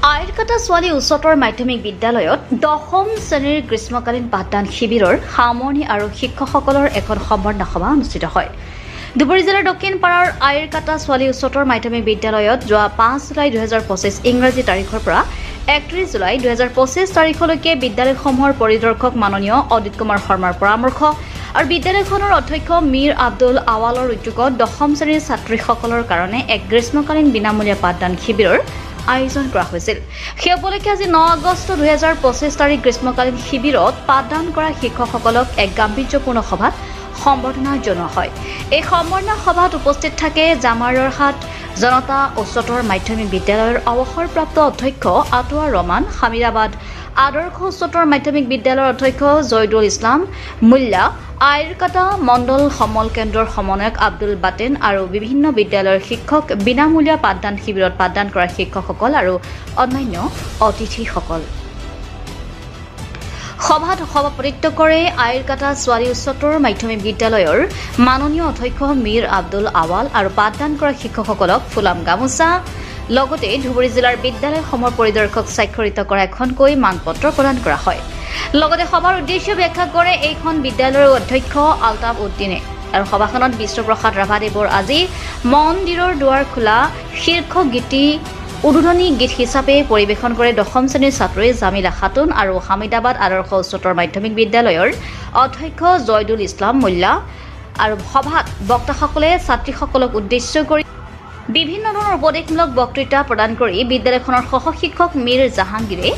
আইৰকাটা ছোৱালী উচ্চতৰ মাধ্যমিক বিদ্যালয়ত দশম শ্ৰেণীৰ গ্ৰীষ্মকালীন পাঠদান শিবিৰৰ সামৰণি আৰু শিক্ষকসকলৰ এখন সম্বৰ্ধনা সভা অনুষ্ঠিত হয়। ধুবুৰী জিলাৰ দক্ষিণপাৰাৰ আইৰকাটা ছোৱালী উচ্চতৰ মাধ্যমিক বিদ্যালয়ত যোৱা 5 জুলাই 2025 ইংৰাজী তাৰিখৰ পৰা 31 জুলাই 2025 তাৰিখলৈকে বিদ্যালয়সমূহৰ পৰিদৰ্শক মাননীয় অদিত কুমাৰ শৰ্মাৰ পৰামৰ্শ আৰু বিদ্যালয়খনৰ অধ্যক্ষ মীৰ আব্দুল আৱালৰ উদ্যোগত দশম শ্ৰেণীৰ ছাত্ৰীসকলৰ কাৰণে এক গ্ৰীষ্মকালীন বিনামূলীয়া পাঠদান শিবিৰৰ আয়োজন কৰা হৈছিল। সেই উপলক্ষে আজি 9 আগষ্ট 2025 তাৰিখ গ্ৰীষ্মকালীন শিবিৰত পাঠদান কৰা শিক্ষকসকলক এক গাম্ভীৰ্যপূৰ্ণ সভাত সম্বৰ্ধনা জনোৱা হয়। এই সম্বৰ্ধনা সভাত উপস্থিত থাকে জামাৰৰহাট জনতা উচ্চতৰ মাধ্যমিক বিদ্যালয়ৰ অৱসৰপ্ৰাপ্ত অধ্যক্ষ আটোৱাৰ ৰহমান, হামিদাবাদ আদৰ্শ উচ্চতৰ মাধ্যমিক বিদ্যালয়ৰ অধ্যক্ষ জয়দুল ইছলাম মুল্লা, আইৰকাটা মণ্ডল সমল কেন্দ্ৰৰ সমন্বয়ক আব্দুল বাটেন আৰু বিভিন্ন বিদ্যালয়ৰ শিক্ষক, বিনামূলীয়া পাঠদান শিবিৰত পাঠদান কৰা শিক্ষকসকল আৰু অন্যান্য অতিথিসকল। সভাত সভাপতিত্ব কৰে আইৰকাটা ছোৱালী উচ্চতৰ মাধ্যমিক বিদ্যালয়ৰ মাননীয় অধ্যক্ষ মীৰ আব্দুল আৱাল আৰু পাঠদান কৰা শিক্ষকসকলক ফুলাম গামোচা লগতে ধুবুৰী জিলাৰ বিদ্যালয়সমূহৰ পৰিদৰ্শক স্বাক্ষৰিত কৰা এখনকৈ মানপত্ৰ প্ৰদান কৰা হয়। লগতে সভাৰ উদ্দেশ্য ব্যাখ্যা কৰে এইখন বিদ্যালয়ৰ অধ্যক্ষ আলতাফ উদ্দিনে আৰু সভাখনত বিশ্বপ্ৰসাদ ৰাভাদেৱৰ আজি মন্দিৰৰ দুৱাৰ খোলা শীৰ্ষক গীতি উদ্বোধনী গীত হিচাপে পৰিৱেশন কৰে দশম শ্ৰেণীৰ ছাত্ৰী জামিলা খাতুন আৰু হামিদাবাদ আদৰ্শ উচ্চতৰ মাধ্যমিক বিদ্যালয়ৰ অধ্যক্ষ জয়দুল ইছলাম মুল্লা। আৰু সভাত বক্তাসকলে ছাত্ৰীসকলক উদ্দেশ্য কৰি বিভিন্ন ধৰণৰ উপদেশমূলক বক্তৃতা প্ৰদান কৰি বিদ্যালয়খনৰ সহশিক্ষক মীৰ জাহাংগীৰে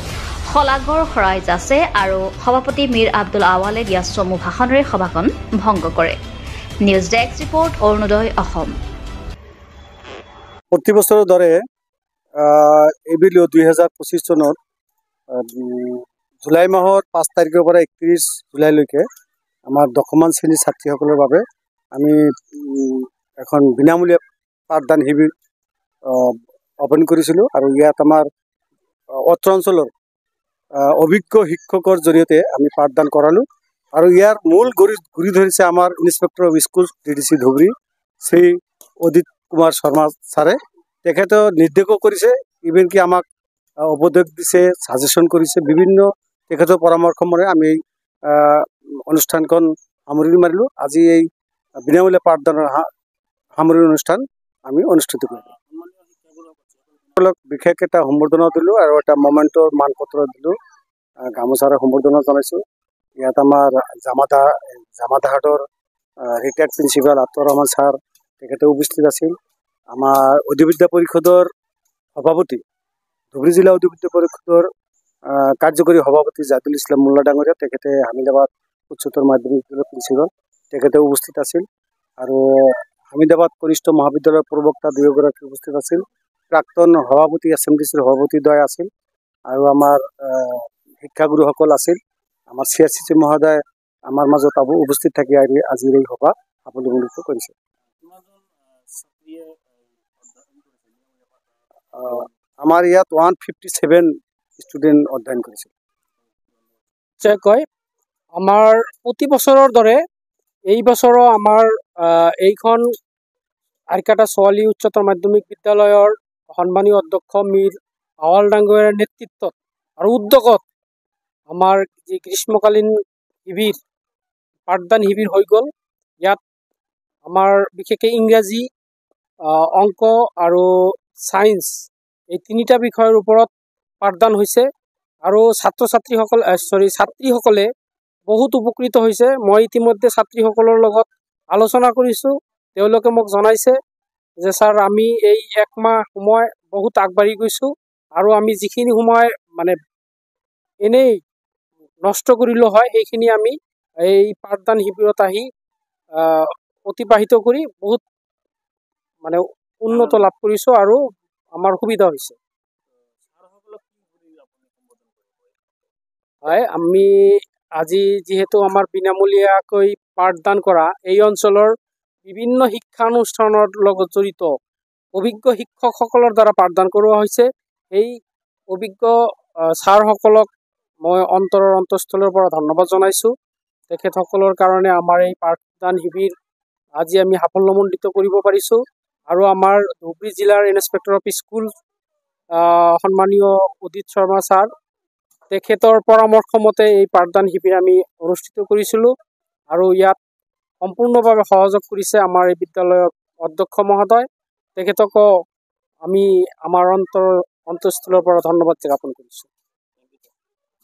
শলাগৰ শৰাই যাচে আৰু সভাপতি মীৰ আব্দুল আৱালে দিয়া চমু ভাষণেৰে সভাখন ভংগ কৰে। News desk report, Arunodoy Assam. প্ৰতি বছৰৰ দৰে এইবুলিও 2025 চনৰ জুলাই মাহৰ 5 তাৰিখৰ পৰা 31 জুলাইলৈকে আমাৰ দশমমান শ্ৰেণীৰ ছাত্ৰীসকলৰ বাবে আমি এখন বিনামূলীয়া পাঠদান শিবিৰ অপেন কৰিছিলোঁ আৰু ইয়াত আমাৰ অত্ৰ অঞ্চলৰ অভিজ্ঞ শিক্ষকৰ জৰিয়তে আমি পাঠদান কৰালোঁ আৰু ইয়াৰ মূল গুৰি ধৰিছে আমাৰ inspector of school DDC Dhubri Shri Adit Kumar Sharma ছাৰে। তেখেতে নিৰ্দেশো কৰিছে, ইভেন কি আমাক উপদেশ দিছে, ছাজেশ্যন কৰিছে। বিভিন্ন তেখেতৰ পৰামৰ্শমতে আমি অনুষ্ঠানখন সামৰণি মাৰিলোঁ। আজি এই বিনামূলীয়া পাঠদানৰ সামৰণি অনুষ্ঠান আমি অনুষ্ঠিত কৰিলোঁ। বিশেষ এটা সম্বৰ্ধনা দিলোঁ আৰু এটা মমেণ্টৰ মানপত্ৰ দিলোঁ, গামোচাৰে সম্বৰ্ধনা জনাইছোঁ। ইয়াত আমাৰ জামাদাহাটৰ ৰিটায়াৰ্ড প্ৰিন্সিপাল আটোৱাৰ ৰহমান ছাৰ তেখেতে উপস্থিত আছিল। আমাৰ অধিবিদ্যা পৰিষদৰ সভাপতি, ধুবুৰী জিলা অধিবিদ্যা পৰিষদৰ কাৰ্যকৰী সভাপতি জাদুল ইছলাম মোল্লা ডাঙৰীয়া, তেখেতে হামিদাবাদ উচ্চতৰ মাধ্যমিক বিদ্যালয়ৰ প্ৰিন্সিপাল তেখেতে উপস্থিত আছিল আৰু হামিদাবাদ কনিষ্ঠ মহাবিদ্যালয়ৰ প্ৰবক্তা দুয়োগৰাকী উপস্থিত আছিল। প্ৰাক্তন সভাপতি SMDCৰ সভাপতিদ্বয় আছিল আৰু আমাৰ শিক্ষাগুৰুসকল আছিল। আমাৰ CRCC মহোদয় আমাৰ মাজত উপস্থিত থাকি আজিৰ এই সভা সাফল্যমণ্ডিত কৰিছে। আমাৰ ইয়াত 157 ষ্টুডেণ্ট অধ্যয়ন কৰিছে। আমাৰ প্ৰতি বছৰৰ দৰে এই বছৰো আমাৰ এইখন আইৰকাটা ছোৱালী উচ্চতৰ মাধ্যমিক বিদ্যালয়ৰ সন্মানীয় অধ্যক্ষ মীৰ আৱাল ডাঙৰীয়াৰ নেতৃত্বত আৰু উদ্যোগত আমাৰ যি গ্ৰীষ্মকালীন শিবিৰ পাঠদান শিবিৰ হৈ গ'ল। ইয়াত আমাৰ বিশেষকৈ ইংৰাজী, অংক আৰু ছায়েন্স এই তিনিটা বিষয়ৰ ওপৰত পাঠদান হৈছে আৰু ছাত্ৰীসকলে বহুত উপকৃত হৈছে। মই ইতিমধ্যে ছাত্ৰীসকলৰ লগত আলোচনা কৰিছোঁ। তেওঁলোকে মোক জনাইছে যে ছাৰ, আমি এই 1 মাহ সময় বহুত আগবাঢ়ি গৈছোঁ আৰু আমি যিখিনি সময় মানে এনেই নষ্ট কৰিলোঁ হয় সেইখিনি আমি এই পাঠদান শিবিৰত আহি অতিবাহিত কৰি বহুত মানে উন্নত লাভ কৰিছোঁ আৰু আমাৰ সুবিধা হৈছে। হয়, আমি আজি যিহেতু আমাৰ বিনামূলীয়াকৈ পাঠদান কৰা এই অঞ্চলৰ বিভিন্ন শিক্ষানুষ্ঠানৰ লগত জড়িত অভিজ্ঞ শিক্ষকসকলৰ দ্বাৰা পাঠদান কৰোৱা হৈছে। এই অভিজ্ঞ ছাৰসকলক মই অন্তঃস্থলৰ পৰা ধন্যবাদ জনাইছোঁ। তেখেতসকলৰ কাৰণে আমাৰ এই পাঠদান শিবিৰ আজি আমি সাফল্যমণ্ডিত কৰিব পাৰিছোঁ আৰু আমাৰ ধুবুৰী জিলাৰ ইনস্পেক্টৰ অফ স্কুল সন্মানীয় উদিত শৰ্মা ছাৰ, তেখেতৰ পৰামৰ্শ মতে এই পাঠদান শিবিৰ আমি অনুষ্ঠিত কৰিছিলোঁ আৰু ইয়াত সম্পূৰ্ণভাৱে সহযোগ কৰিছে আমাৰ এই বিদ্যালয়ৰ অধ্যক্ষ মহোদয়। তেখেতকো আমি আমাৰ অন্তঃস্থলৰ পৰা ধন্যবাদ জ্ঞাপন কৰিছোঁ।